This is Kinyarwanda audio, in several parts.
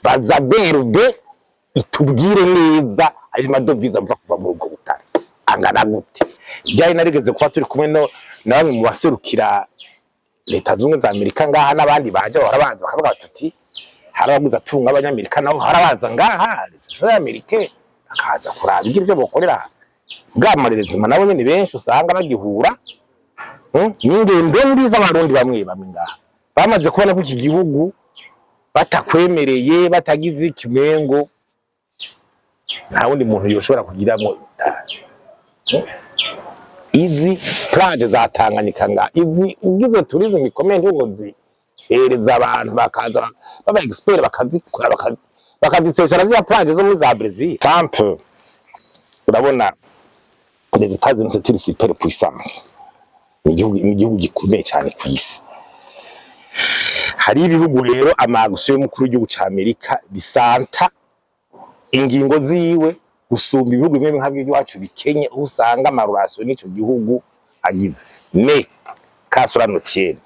bazaberbe itubwire neza ayo madovize amva kuva mu rugo butare angana gute. Byari narigeze kuba turi kumwe no na bamwe mu baserukira leta zunze za Amerika ngaha n'abandi baje barabanza bakavuga tuti harabaguza tunga abanyamerika nabo harabaza ngaha za Amerika bakaza kuraba ibyo bokorera bwamarerezima nabo nyene benshi usanga bagihura n'ingendo mbi z'abarundi bamwe ngaha bamaze kubona ko iki gihugu batakwemereye batagize ikimengo nta wundi muntu yoshobora kugiramo izi plage za Tanganyika nga izi ugize tourism ikomeye ntuzi hereza abantu bakaza baba expert bakazikora bakadiseshara zya plage zo muri za Brazil. Trump urabona les États-Unis c'est une super puissance, ni igihugu gikomeye cyane ku isi. Hari ibihugu rero amaguso y'umukuru w'igihugu ca Amerika bisanta ingingo ziwe gusumba ibihugu bimwe nk'abyo iwacu bikenye usanga amarurasyo n'ico gihugu agize ne kasura notiere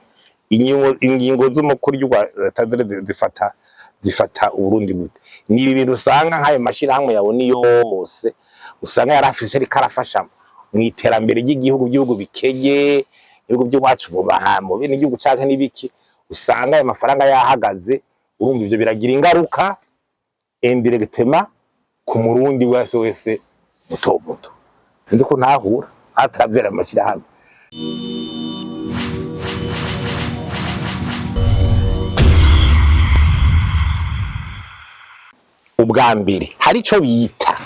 ingingo z'umukuru w'igihugu zifata Uburundi gute. Ni ibintu usanga nk'ayo mashirahamwe yaboni yose usanga yarafise ari karafasha mu iterambere ry'igihugu bikenye ibihugu by'iwacu mu bahamo bene igihugu canke nibiki usanga ayo mafaranga yahagaze. Urumva ivyo biragira ingaruka indirectement ku murundi wese muto sinzi ko ntahura atavera amashira hamwe. Ubwa mbere hari ico bita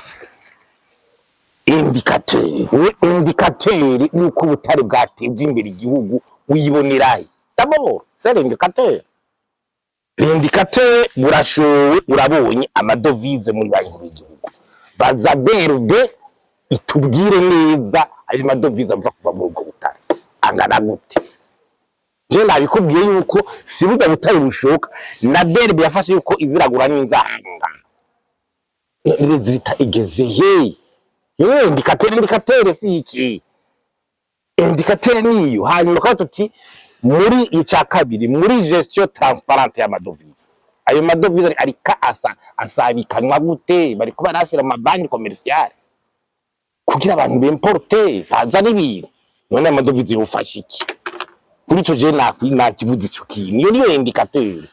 indicateur yuko ubutare bwateje imbere igihugu uyibonerahe. D'abord c'est l'indicateur. L'indicateur burashowe urabonye amadovize muri banki y'igihugu bazaberbe itubwire neza ayo madovize amva kuva mu rugo butare angana gute. Je nabikubwiye yuko sibuda butare bushoka na berbe yafashe yuko iziragura n'inzanga resultat igeze he. Indicateur si iki indicateur niyo hanyuma kwa tuti muri ica kabiri muri gestion transparente ya madovize. Ayo madovize arika asabikanwa gute bari kuba nashira mu banki commerciale kugira abantu b'importer baza n'ibintu none amadovize yofasha iki kuri ico je nakivuze ico kintu niyo indicateur.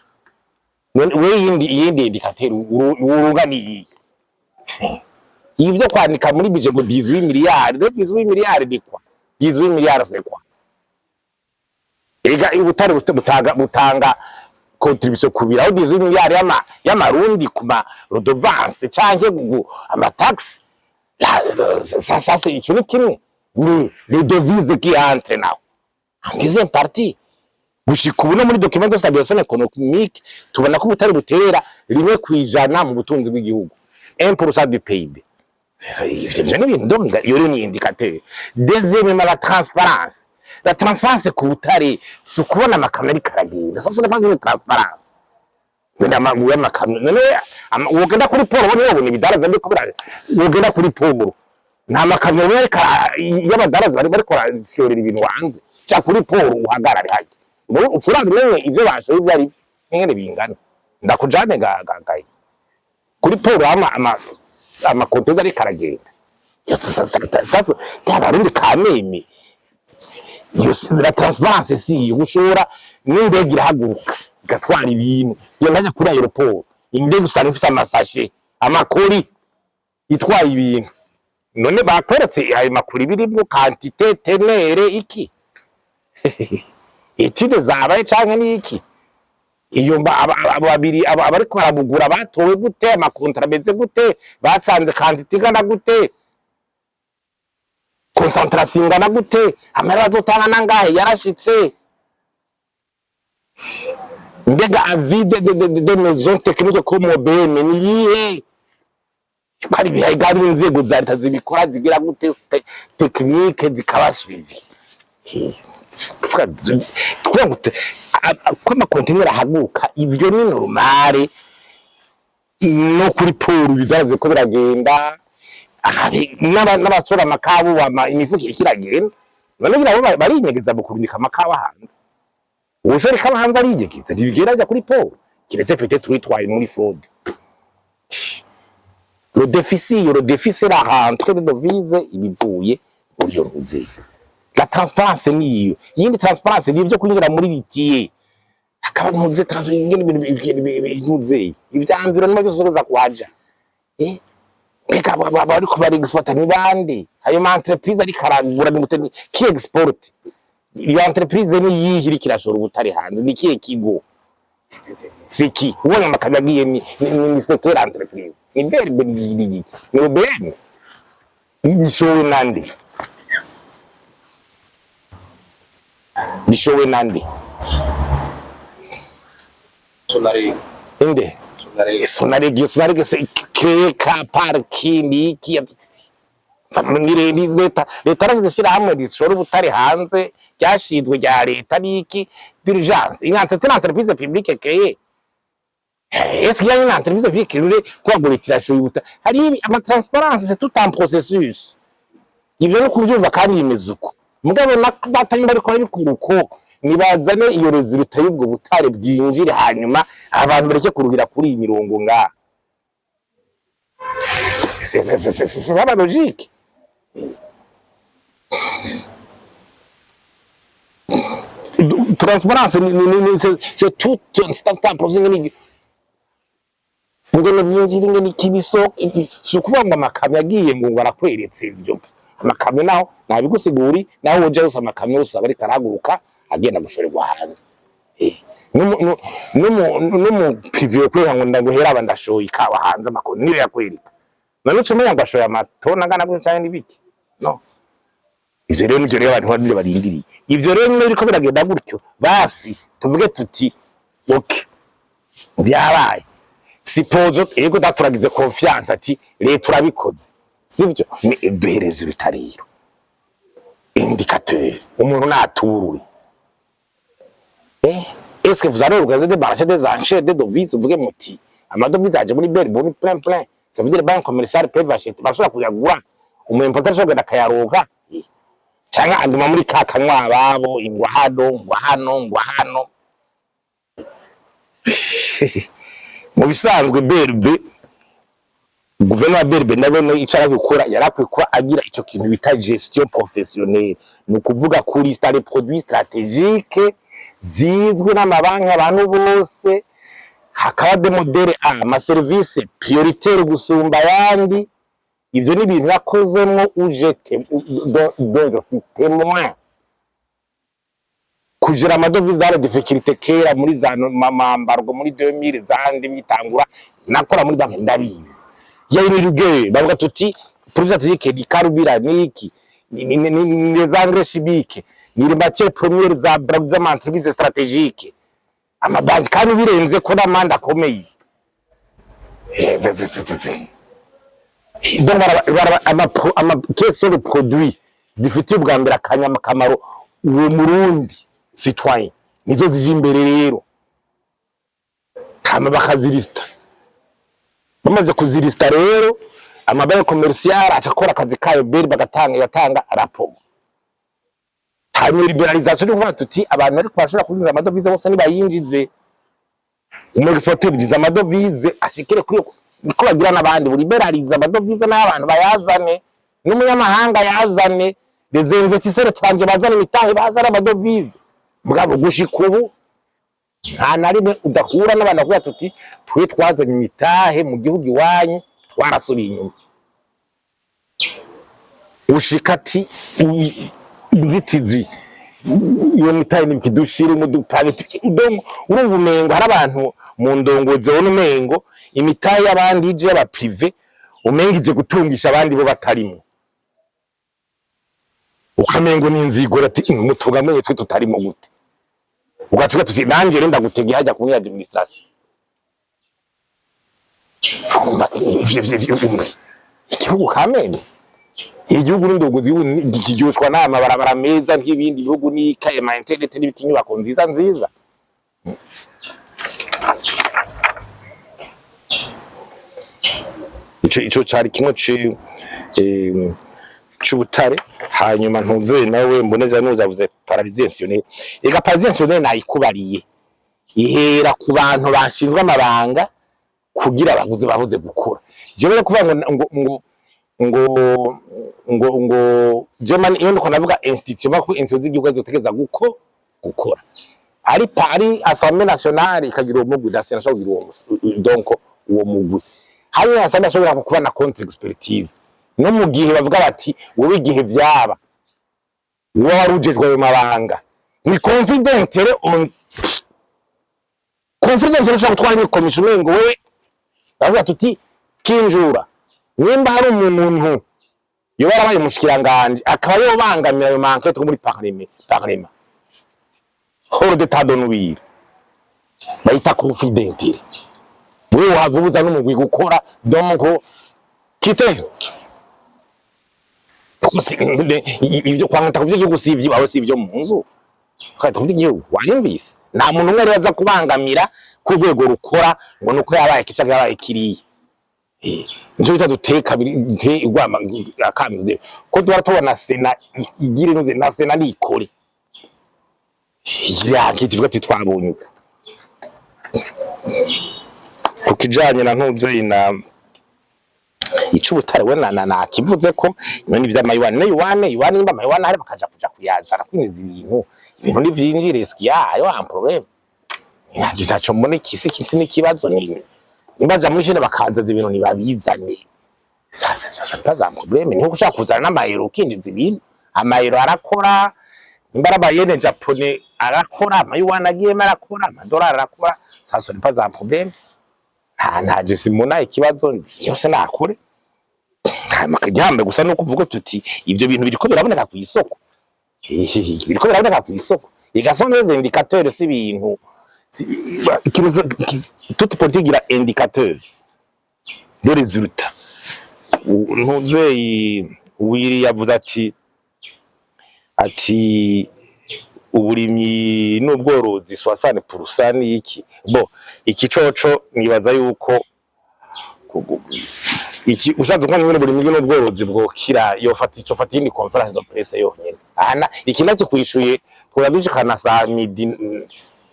None we yindi indicateur uruganiye ivyo kwandika muri budget ngo 18 miliyari 18 miliyari dikwa 18 miliyari c'est quoi. Ega ubutare butanga contribution kubira aho 18 miliyari y'amarundi kuma redevance canke ama tax ça c'est ico kimwe ni les devises qui entrent now en deuxième partie gushika ubu no muri document de stabilisation économique tubona ko ubutare butera 1% mu butunzi bw'igihugu 1% du PIB. C'est donc il indicateur. Deuxièmement la transparence. La transparence ku butare si kubona amakamera karagenda. Ça c'est pas une transparence. Ndenda maguye amakamera. None wogenda kuri poro wabona ibidaraza ndiko birare. Wogenda kuri poro. Nta makamera y'abadaraza bari korashorera ibintu wanze. Cya kuri poro uhagarare haje. Muri uturanga menye ivyo bashoye byari ngene bingana. Ndakujane gaye. Kuri poro ama container ari karagenda. Sasa y'abarundi kameme. La transparence si ushora n'indege irahaguruka igatwara ibintu iyo najya kuri aeroport indege usanga ifite amasashe amakori itwaye ibintu none bakweretse ayo makori birimo quantité tenere iki etude zabaye canke niki iyo babiri abari kwarabugura batowe gute amakontra beze gute batsanze quantité gana gute concentration ingana gute amara azotanga nangahe yarashitse mbega avis de maison technique comme OBM ni yihe bari bihagari inzego za leta zibikora zigira gute technique zikabasubiza kwa container haguka ibyo ni normale no kuri poro bidaraze ko biragenda n'abasora amakabu imifuko ikiragenda none ngira barinyegeza bukurindika amakabu hanze ushoreka hanze arinyegeza ntibigera ajya kuri poro kiretse peut-être witwaye muri fraude. Le déficit c'est la rentrée de devises ibivuye muri yo ruzi. La transparence niyo. Yindi transparence ni byo kwinjira muri bitiye. Akaba ntuze transparence ibyanzira n'ibyo byose kwaja. Eka bari ko bari export ni bande. Ayo ma entreprise ari karagura ni muteni ki export. Iyo entreprise ni yihiri kirashora ubutari hanze ni kiye kigo. Siki ubona makabagiye ni secteur entreprise ni berbe ni ubene ibishowe nande bishowe nande sonare inde sonare se kreka parking ki famire ni leta razishira hamwe rishora ubutari hanze cyashidwe rya leta niki d'urgence inganze tena entreprise publique créée est-ce qu'il y a une entreprise publique créée quoi gulitirasho yuta hari ama transparence c'est tout un processus ivyo no kuvyumva kandi imezuko mugabo nabatanye bari ko bikuruko nibazane iyo resultat y'ubwo butare bwinjire hanyuma abantu bareke kurugira kuri imirongo nga c'est la logique. Transparence c'est tout un processus ngini ngene byinjira ngene kibiso sukuvuga ngo amakamyo agiye ngo barakweretse ibyo amakamyo naho nabigusiguri naho woje yose amakamyo yose abari karaguruka agenda gushorerwa hanze no privé kwe ngo ndaguhera abandashoye ikawa hanze amakoni niyo yakwereka none cyo ngo ashoye amatona ngana gutyo cyane nibiki no ivyo rero nivyo abantu badire barindiriye ivyo rero niriko biragenda gutyo basi tuvuge tuti okay byabaye suppose ego daturagize confiance ati leta urabikoze sivyo ni duhereze bitariro indicateur umuntu natururi est-ce que vous allez organiser des marchés des enchères des devises uvuge muti amadovize aje muri beri boni plein ça veut dire banque commerciale peuvent acheter bashobora kuyagura umuntu importation genda kayaroga cyangwa anduma muri kakanwa ababo ingwa hano mu bisanzwe berbe guverinoma berbe nabone icara gukora yarakwikwa agira icyo kintu bita gestion professionnelle ni kuvuga kuri stade produits stratégiques zizwe n'amabanki abantu bose hakaba de modèle ama service prioritaire gusumba yandi ivyo ni ibintu yakozemo ujete donc témoin kujira amadovize dare difficulté kera muri za mamambargo muri 2000 zandi bitangura nakora muri banki ndabizi yayi ruge bavuga tuti stratégique di karubira niki ni za engrais chimique ni matière première za bragza entreprise stratégique amabanki kandi birenze ko n'amanda akomeye donc ama question de produits zifitiye ubwa mbere akanyama kamaro uwo murundi citoyen nizo zije imbere rero kama bakazirista bamaze kuzirista rero amabanki commercial acakora akazi kayo beri yatanga rapport hanyuma liberalisation kuvuga tuti abantu ariko bashobora kuzuza amadovize bose ni bayinjize umexporter biza amadovize ashikire kuri niko bagira nabandi liberalize amadovize n'abantu bayazane n'umunyamahanga yazane les investisseurs étrangers bazana imitahe bazana amadovize bwabo gushikubu nta narime udahura n'abantu kuya tuti twe twazanye imitahe mu gihugu iwanyu twarasubiye inyuma ushikati inzitizi iyo mitahe nikidushire mu dupage udongo urumva umengo hari abantu mu ndongozi wono umengo imitahe y'abandi ije aba privé umengije gutungisha abandi bo batarimo ukamengo n'inzigora ati mutugamenye twe tutarimo gute ugacuka tuti nanje renda gutege hajya ku administration umva igihugu kamene igihugu n'indogozi gikijoshwa n'amabarabara meza nk'ibindi bihugu n'ikaye ma internet n'ibiti nyubako nziza ico cari kimwe c'ubutare hanyuma ntuze nawe mboneza nuzavuze paralysation ega paralysation nayikubariye ihera ku bantu bashinzwe amabanga kugira babuze gukora. Jewe kuvuga ngo Germany iyo ndiko navuga institution bako institution z'igihugu zotegeza gukora ari Assemblée nationale ikagira umugwi d'assemblée kugira uwo donc uwo mugwi hanyuma Assemblée ashobora kuba na contre expertise no mu gihe bavuga bati wowe igihe vyaba wowe warujejwe ayo mabanga ni confident ushaka gutwara ni commission ngo wewe bavuga tuti kinjura nimba hari umuntu yo barabaye mushikiranganje akaba yo bangamira ayo mankete muri parlement hors d'état de nuire bayita confident wewe havuza n'umugwi gukora donc kite ibyo kwangata kuvye igihugu sivyo aho sivyo mu nzu kwata kuvye igihugu wanyumvise nta muntu umwe yaza kubangamira ku rwego rukora ngo nuko yabaye kicaga yabaye kiriye nje bitaduteka igwama akamide ko tubona sena igire nuze na sena nikore yaki tuvuga twabonye ukijanye na ntuze ina icubutare we na kivuze ko none ivy'amayuane imba amayuane hari bakaja kuja kuyazana kwiniza ibintu nivyinjire skiyayo am problem ntaco mbone kisi n'ikibazo nini imbaza muri jene bakazaza ibintu nibabizane sasa paza problem ni ushaka kuzana n'amayero kindiza ibintu amayero arakora imbara bayene Japone arakora amayuane agiye marakora amadolari arakora sasa ni paza problem ntaje simona ikibazo yose nakure makajyambe gusa no kuvuga tuti ibyo bintu biriko biraboneka ku isoko biriko biraboneka ku isoko igasoneza indicateur si bintu toute politique ira indicateur de résultat ntuze wiri yavuze ati uburimyi n'ubworozi 60% iki bo ikicoco nibaza yuko iki ushatse ko nyine burimyi n'ubworozi bwo kira yofata indi conference de presse yonyene ana iki nacyo kwishuye turadushikana saa midi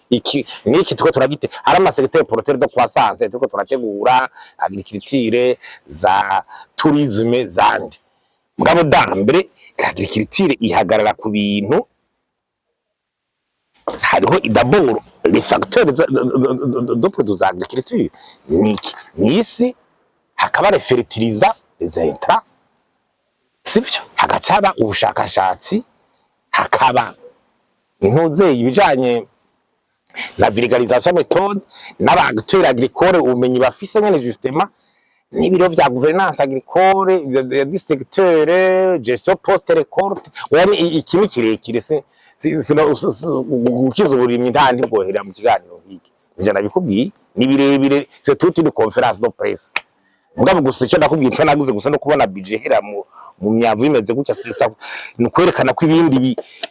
iki niki tuko turagite ari amasecteur porteur de croissance tuko turategura agriculture za tourisme zandi mugabo dambere agriculture ihagarara ku bintu hariho d'abord les facteurs de produits agriculture nisi hakaba les fertiliser les intrants sivyo hagacaba ubushakashatsi hakaba ntuze ibijanye la vulgarisation méthode n'abacteurs agricoles ubumenyi bafise nyene justement n'ibiro vya gouvernance agricole du secteur gestion post récolte wani ikini kirekire ukiza uburimyi ntandi bwohera mu kiganiro hiki nje nabikubwiye ni birebire c'est toute une conférence de presse mugabo gusa icyo ndakubwiye cyo naguze gusa no kubona budget hera mu myavu imeze gutya sisa no kwerekana ko ibindi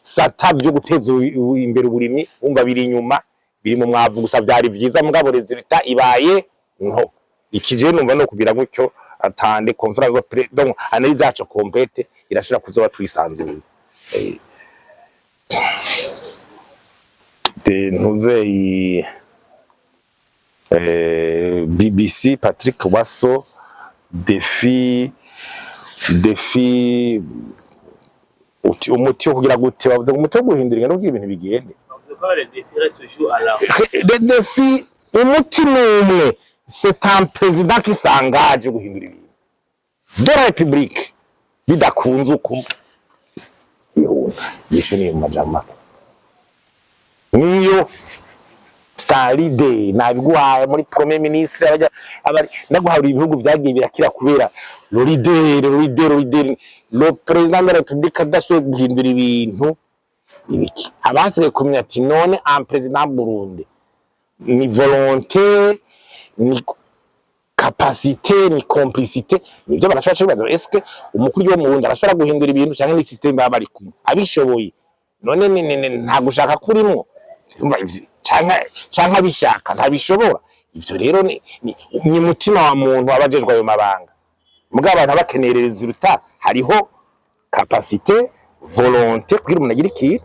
bisata byo guteza imbere uburimyi umva biri inyuma biri mu mwavu gusa byari byiza mugabo resultat ibaye nto ikije numva no kubira gutyo atande conférence de presse donc analyse yacu complète irashira kuzoba twisanzuye de ntuze BBC Patrick Wasso défi umuti wo kugira gute bavuze umuti wo guhindura no ibintu bigende le défi umuti numwe c'est un président qui s'engage guhindura ibintu de la République bidakunze uko yishimiye majama niyo staride nabiguhaye muri premier ministre abajya abari naguhaye ibihugu byagiye birakira kubera leader le président de la République adashoboye guhindura ibintu ibiki abasigaye kumenya ati none un président Burundi ni volonté ni capacité ni complicité nibyo barashobora est-ce que umukuru wo mu Burundi arashobora guhindura ibintu cyangwa ni system bari kumwe abishoboye none nta gushaka kurimo umva ivyo cyangwa bishaka ntabishobora ivyo rero ni mutima wa muntu abajejwe ayo mabanga mugabo abantu bakenerereza uruta hariho capacité volonté kugira umuntu agira iki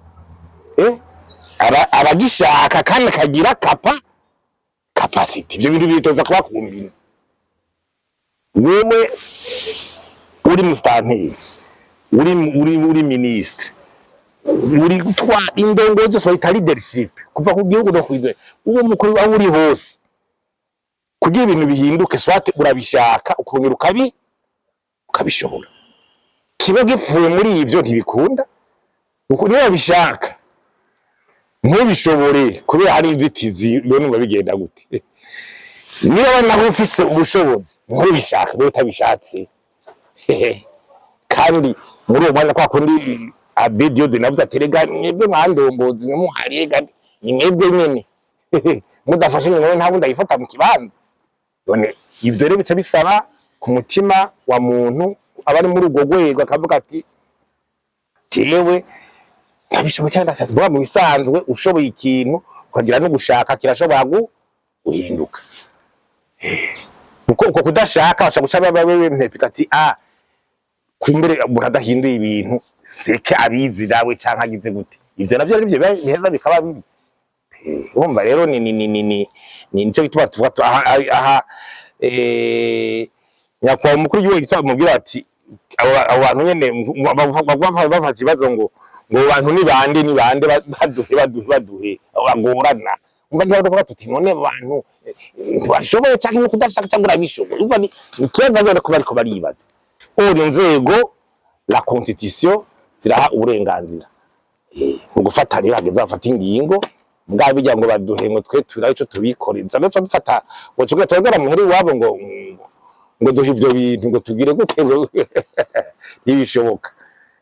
abagishaka kandi kagira capacity. Ibyo bintu bitoza kuba kumbina. Wewe uri mustanteri, uri ministre, uri gutwa indongo zose bayita leadership kuva ku gihugu no kwidwe. Uwo mukuru aho uri hose kugira ibintu bihinduke swate urabishaka ukongera ukabishobora. Kiba gipfuye muri ivyo ntibikunda. Uko niyo bishaka ntubishobore kubera hari inzitizi none babigenda gute. Niba naho ufise ubushobozi ntubishaka niba utabishatse. Kandi muri uwo mwanya kwa kundi abedio de navuze aterega mwebwe mwandongozi muharega ni mwebwe nyene mudafashe nyene ntabwo ndayifata mu kibanza. None ibyo rero bica bisaba ku mutima wa muntu abari muri urwo rwego akavuga ati jewe ntabishoboye cyane ndashatse bwa mu bisanzwe ushoboye ikintu ukagira no gushaka kirashobora guhinduka. Uko kudashaka bashaka guca bawe mpepita ati kumbere buradahinduye ibintu seke abizi dawe canka agize gute. Ibyo navyo nivyo biheza bikaba bibi. Urumva rero ni nico gituma tuvuga aha nyakwa umukuru w'igihugu gitwa mubwira ati abantu nyene bafashe ikibazo ngo abantu ni bande baduhe abagorana. Umva ntibavuga tuti none abantu bashoboye cyangwa no kudashaka cyangwa urabishoboye. Umva ni kibazo rero ko bariko baribaza. Uri nzego la constitution ziraha uburenganzira mu gufata rero hageze bafata ingingo mbwa bijya ngo baduhe ngo twe turaho ico tubikoreza no dufata ngo tuge twagera muheri wabo ngo duhe ivyo bintu ngo tugire gute ngo ntibishoboka.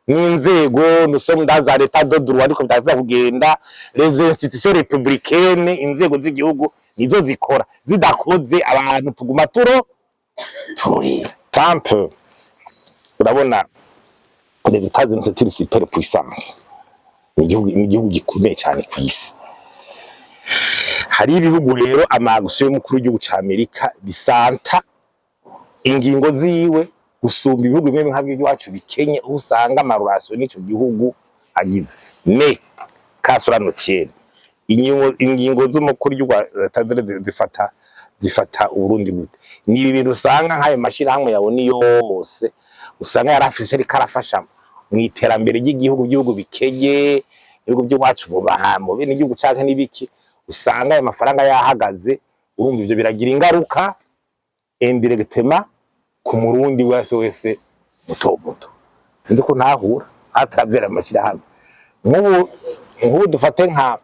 N'inzego nusomda za leta do droit ariko bitaza kugenda les institutions républicaines inzego z'igihugu nizo zikora zidakoze abantu tuguma turira. Trump urabona les États-Unis c'est une super puissance. Ni igihugu gikomeye cyane ku isi. Hari ibihugu rero amaguso y'umukuru w'igihugu cy'Amerika bisanta ingingo ziwe gusumba ibihugu bimwe nk'abyo wacu bikenye usanga amarurasyo n'ico gihugu agize. Ne kasura notiere ingingo z'umukuru w'igihugu zifata Uburundi gute. Ni ibintu usanga nk'ayo mashirahamwe yaboni yose usanga yarafise ari karafasha mu iterambere ry'igihugu bikenye ibihugu byo wacu mu bene igihugu cyane n'ibiki usanga ayo mafaranga yahagaze. Urumva ivyo biragira ingaruka indirectement ku murundi wese muto. Sinzi ko ntahura atravera amashirahamwe nk'ubu dufate nka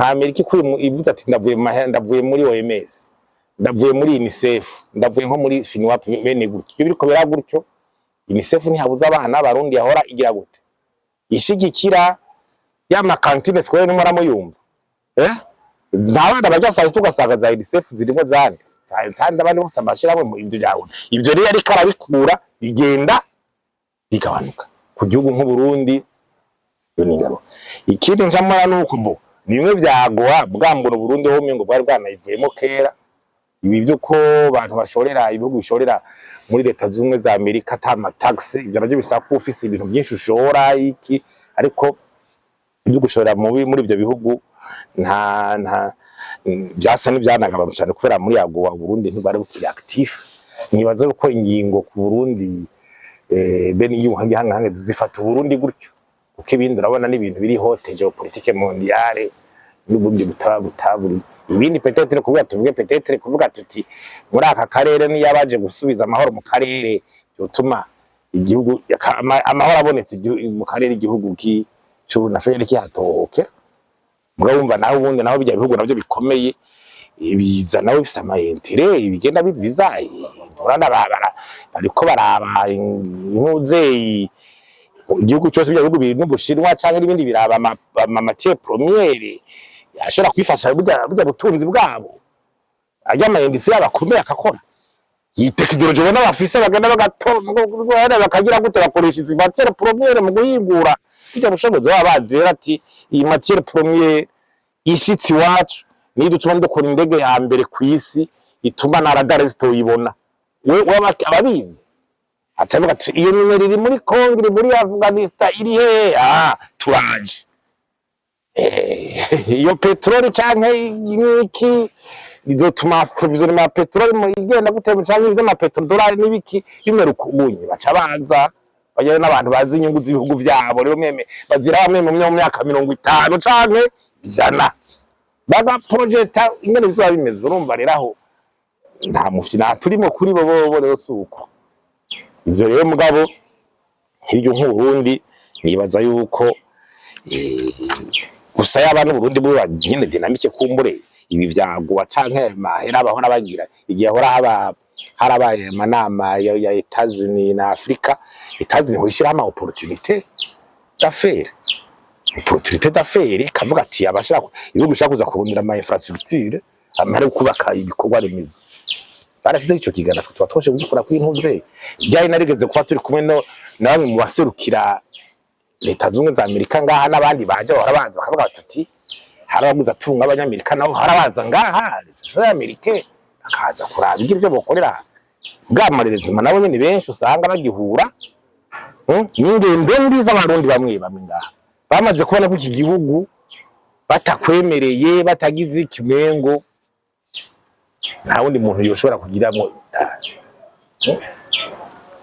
Amerika ivuze ati ndavuye muri OMS, ndavuye muri UNICEF, ndavuye nko muri FINWAP bene gutyo biriko biragutyo. UNICEF ntihabuza abana barundi yahora igira gute ishigikira ya makantine sikoye n'umuramo yumva ntabana bajya saa tugasanga za UNICEF zirimo zande abandi bose amashira mu ibyo yawe. Ibyo rero ari karabikura bigenda bigabanuka ku gihugu nk'u Burundi. Yo ningaro ikindi njamara nuko bo nimwe byagoa bwambura Burundi ho mingo bwari bwanayivuyemo kera. Ibi byo ko abantu bashorera ibihugu bishorera muri leta z'umwe za Amerika atama tax ibyo nabyo bisaba ko ufise ibintu byinshi ushora iki ariko ibyo gushorera muri ibyo bihugu nta byasa n'ibyanagaba cyane kubera muri yagoa Burundi ntibari bukiri active. Nibaza ko ingingo ku Burundi bene y'uhangi hangange zifata Burundi gutyo uko ibindi urabona n'ibintu biri hote geopolitique mondiale n'ubundi butaburi ibindi peut-être kuvuga tuti muri aka karere ni yabaje gusubiza amahoro mu karere cyotuma igihugu amahoro abonetse mu karere igihugu cy'u nashobora cyatohoke. Murumva naho ubundi naho bijya bihugu nabyo bikomeye ibiza nawe bifise amayentere ibigenda biviza uranda bariko baraba intuze igihugu cyose bijya bihugu biri n'Ubushinwa cyangwa ibindi biraba matière première ashobora kwifasha burya butunzi bwabo ajya amayendisi yabakomeye akakora yitekijoroje bona bafise bagenda bagatonga bakagira gute bakoresha izi matière première mu guhingura bijya bushobozi babazera ati iyi matière première ishitsi wacu ni dutuma dukora indege ya mbere ku isi ituma na radar zitoyibona. We ababizi atavuga ati iyo nimero iri muri Congo iri muri Afghanistan iri he turaje iyo petroli canke iki rizotuma provision ya petroli mu igenda gutema canke ivyo petrodolari n'ibiki bimeruka ubunye baca baza baje n'abantu bazi inyungu z'ibihugu vyabo rero meme bazira bamwe mu myaka 50 canke 100 baga projecta ingene bizoba bimeze urumva rero aho nta mufyina turimo kuri bo rero suko ivyo rero mugabo hiryo nk'uburundi nibaza yuko gusa y'abantu Burundi bo nyine dinamike kumbure ibi vyago canke mahera bahora bagira igihe hora harabaye amanama ya Etats-Unis na Afrika Etats-Unis hoshira ama opportunité d'affaires kavuga ati abashaka ibihugu bishaka kuza kurundira ama infrastructure amare kubaka ibikorwa remezo barafite ico kigana tuba twoshe gukora kw'intuze byari narigeze kuba turi kumwe no namwe mu baserukira Leta zunze za Amerika ngaha n'abandi baje barabanza bakavuga batuti harabaguza tunga abanyamerika naho harabaza ngaha za Amerika akaza kuraba ibyo bokorera bwamarerezima nabo nyene benshi usanga bagihura n'ingendo mbi z'abarundi bamwe ngaha bamaze kubona ko iki gihugu batakwemereye batagize ikimengo nta wundi muntu yoshobora kugiramo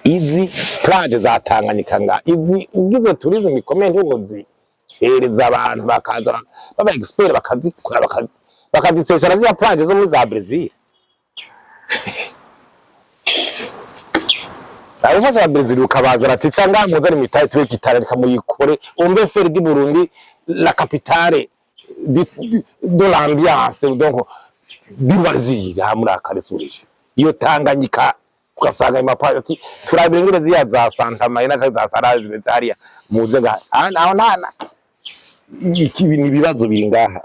izi plage za Tanganyika nga izi ugize tourism ikomeye ntuzi hereza abantu bakaza baba expert bakazikora bakadiseshara za plage zo muri za Brazil abafasha ba Brazil ukabaza ati canga muzari mitaye tuwe kitararika muyikore umbe faire du Burundi la capitale de l'ambiance donc du Brazil hamuri akaresurisha iyo Tanganyika ugasanga imapaya ati turabire ngire ziya za Santa Marina za Saraje zariya muze ga aho nana iki bibazo biri ngaha.